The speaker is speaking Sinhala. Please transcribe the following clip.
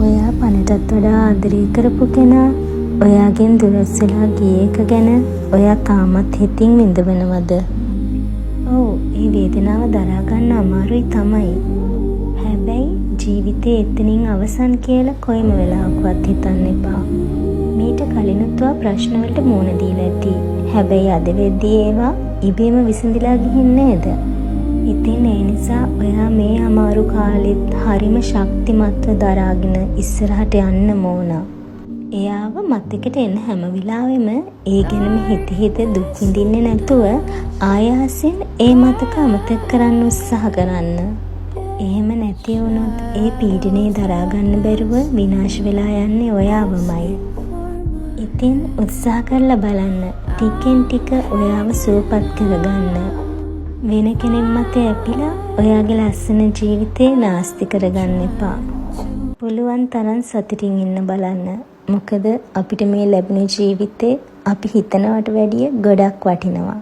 ඔයා පණටත් වඩා ආදරය කරපු කෙනා ඔයාගෙන් දුරස් වෙලා ගිය එක ගැන ඔයා තාමත් හිතින් විඳවනවද? ඔව්, ඒ වේදනාව දරා ගන්න අමාරුයි තමයි. හැබැයි ජීවිතේ එතනින් අවසන් කියලා කොයිම වෙලාවකවත් හිතන්න එපා. මීට කලිනුත් ඔයා ප්‍රශ්න වලට මුහුණ දීලා ඇති. හැබැයි අද වෙද්දී ඒවා ඉබේම විසඳලා ගිහින් නේද? ඉතින් ඒ නිසා ඔයා මේ අමාරු කාලෙත් හරිම ශක්තිමත්ව දරාගෙන ඉස්සරහට යන්න ඕන. එයාව මතකට එන හැම වෙලාවෙම ඒ ගැනම හිත දුක් විඳින්නේ නැතුව ආයාසෙන් ඒ මතක අමතක කරන්න උත්සාහ කරන්න. එහෙම නැති වුණොත් ඒ පීඩනේ දරා ගන්න බැරුව විනාශ වෙලා යන්නේ ඔයාවමයි. ඉතින් උත්සාහ කරලා බලන්න. ටිකෙන් ටික ඔයාව සුවපත් කරගන්න. වෙන කෙනෙක් මත ඇපිලා ඔයාගේ ලස්සන ජීවිතේ නාස්ති කරගන්න එපා. පුළුවන් තරම් සතුටින් ඉන්න බලන්න. මොකද අපිට මේ ලැබුණ ජීවිතේ අපි හිතනවට වැඩිය ගොඩක් වටිනවා.